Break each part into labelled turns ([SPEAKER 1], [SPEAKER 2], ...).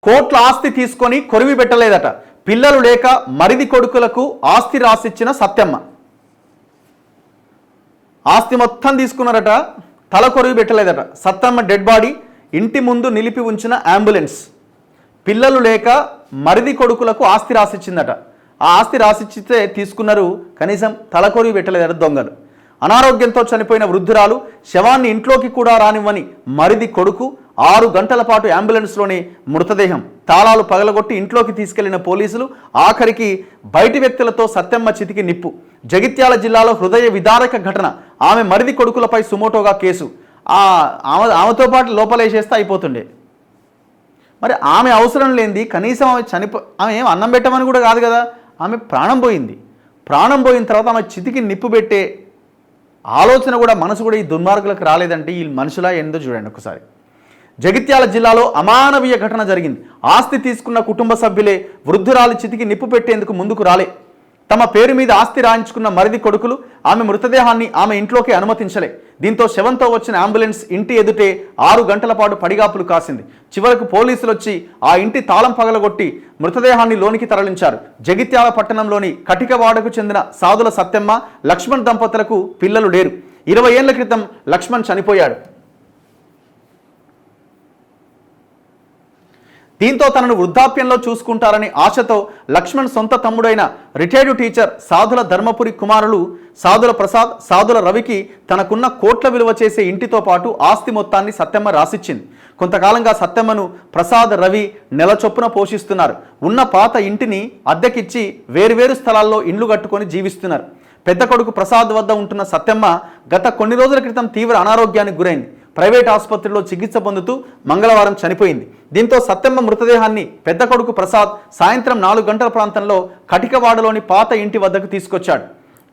[SPEAKER 1] కోట్ల ఆస్తి తీసుకొని కొరివి పెట్టలేదట. పిల్లలు లేక మరిది కొడుకులకు ఆస్తి రాసిచ్చిన సత్యమ్మ. ఆస్తి మొత్తం తీసుకున్నారట, తల కొరివి పెట్టలేదట. సత్తమ్మ డెడ్ బాడీ ఇంటి ముందు నిలిపి ఉంచిన అంబులెన్స్. పిల్లలు లేక మరిది కొడుకులకు ఆస్తి రాసిచ్చిందట. ఆ ఆస్తి రాసిచ్చితే తీసుకున్నారు, కనీసం తల కొరివి పెట్టలేదట దొంగలు. అనారోగ్యంతో చనిపోయిన వృద్ధురాలు శవాన్ని ఇంట్లోకి కూడా రానివ్వని మరిది కొడుకు 6 గంటల పాటు అంబులెన్స్లోనే మృతదేహం. తాళాలు పగలగొట్టి ఇంట్లోకి తీసుకెళ్లిన పోలీసులు ఆఖరికి బయటి వ్యక్తులతో సత్యమ్మ చితికి నిప్పు. జగిత్యాల జిల్లాలో హృదయ విదారక ఘటన. ఆమె మరిది కొడుకులపై సుమోటోగా కేసు. ఆమెతో పాటు లోపలేసేస్తే అయిపోతుండే. మరి ఆమె అవసరం లేనిది కనీసం ఆమె ఏం అన్నం పెట్టమని కూడా కాదు కదా, ఆమె ప్రాణం పోయింది. ప్రాణం పోయిన తర్వాత ఆమె చితికి నిప్పు పెట్టే ఆలోచన కూడా మనసు కూడా ఈ దుర్మార్గులకు రాలేదంటే ఈ మనుషులా ఏందో చూడండి ఒకసారి. జగిత్యాల జిల్లాలో అమానవీయ ఘటన జరిగింది. ఆస్తి తీసుకున్న కుటుంబ సభ్యులే వృద్ధురాలి చితికి నిప్పు పెట్టేందుకు ముందుకు రాలే. తమ పేరు మీద ఆస్తి రాయించుకున్న మరిది కొడుకులు ఆమె మృతదేహాన్ని ఆమె ఇంట్లోకి అనుమతించలే. దీంతో శవంతో వచ్చిన అంబులెన్స్ ఇంటి ఎదుటే 6 గంటల పాటు పడిగాపులు కాసింది. చివరకు పోలీసులు వచ్చి ఆ ఇంటి తాళం పగలగొట్టి మృతదేహాన్ని లోనికి తరలించారు. జగిత్యాల పట్టణంలోని కటికవాడకు చెందిన సాదుల సత్యమ్మ, లక్ష్మణ్ దంపతులకు పిల్లలు లేరు. 20 ఏళ్ల క్రితం లక్ష్మణ్ చనిపోయాడు. దీంతో తనను వృద్ధాప్యంలో చూసుకుంటారని ఆశతో లక్ష్మణ్ సొంత తమ్ముడైన రిటైర్డ్ టీచర్ సాదుల ధర్మపురి కుమారులు సాదుల ప్రసాద్, సాదుల రవికి తనకున్న కోట్ల విలువ చేసే ఇంటితో పాటు ఆస్తి మొత్తాన్ని సత్యమ్మ రాసిచ్చింది. కొంతకాలంగా సత్యమ్మను ప్రసాద్, రవి నెల చొప్పున పోషిస్తున్నారు. ఉన్న పాత ఇంటిని అద్దెకిచ్చి వేరువేరు స్థలాల్లో ఇండ్లు కట్టుకొని జీవిస్తున్నారు. పెద్ద కొడుకు ప్రసాద్ వద్ద ఉంటున్న సత్యమ్మ గత కొన్ని రోజుల క్రితం తీవ్ర అనారోగ్యానికి గురైంది. ప్రైవేట్ ఆసుపత్రిలో చికిత్స పొందుతూ మంగళవారం చనిపోయింది. దీంతో సత్యమ్మ మృతదేహాన్ని పెద్ద కొడుకు ప్రసాద్ సాయంత్రం 4 గంటల ప్రాంతంలో కటికవాడలోని పాత ఇంటి వద్దకు తీసుకొచ్చాడు.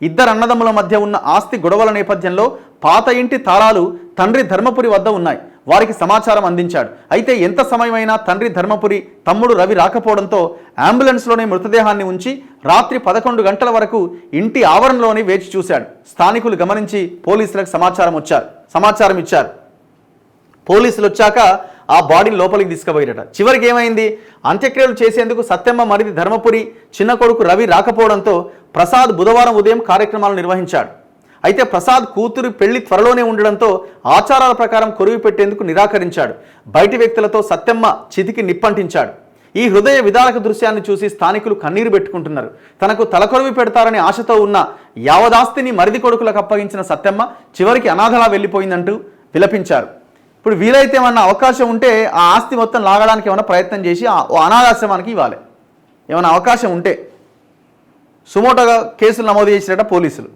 [SPEAKER 1] ఇద్దరు అన్నదమ్ముల మధ్య ఉన్న ఆస్తి గొడవల నేపథ్యంలో పాత ఇంటి తాళాలు తండ్రి ధర్మపురి వద్ద ఉన్నాయి. వారికి సమాచారం అందించాడు. అయితే ఎంత సమయమైనా తండ్రి ధర్మపురి, తమ్ముడు రవి రాకపోవడంతో అంబులెన్స్లోనే మృతదేహాన్ని ఉంచి రాత్రి 11 గంటల వరకు ఇంటి ఆవరణలోనే వేచి చూశాడు. స్థానికులు గమనించి పోలీసులకు సమాచారం ఇచ్చారు. పోలీసులు వచ్చాక ఆ బాడీని లోపలికి తీసుకుపోయారట. చివరికి ఏమైంది, అంత్యక్రియలు చేసేందుకు సత్యమ్మ మరిది ధర్మపురి, చిన్న కొడుకు రవి రాకపోవడంతో ప్రసాద్ బుధవారం ఉదయం కార్యక్రమాలు నిర్వహించాడు. అయితే ప్రసాద్ కూతురు పెళ్లి త్వరలోనే ఉండడంతో ఆచారాల ప్రకారం కొరివి పెట్టేందుకు నిరాకరించాడు. బయటి వ్యక్తులతో సత్యమ్మ చితికి నిప్పంటించాడు. ఈ హృదయ విదారక దృశ్యాన్ని చూసి స్థానికులు కన్నీరు పెట్టుకుంటున్నారు. తనకు తలకొరివి పెడతారనే ఆశతో ఉన్న యావదాస్తిని మరిది కొడుకులకు అప్పగించిన సత్యమ్మ చివరికి అనాథలా వెళ్ళిపోయిందంటూ విలపించారు. ఇప్పుడు వీలైతే ఏమన్నా అవకాశం ఉంటే ఆ ఆస్తి మొత్తం లాగడానికి ఏమైనా ప్రయత్నం చేసి అనాథాశ్రమానికి ఇవ్వాలి. ఏమైనా అవకాశం ఉంటే సుమోటోగా కేసులు నమోదు చేసినట్ట పోలీసులు.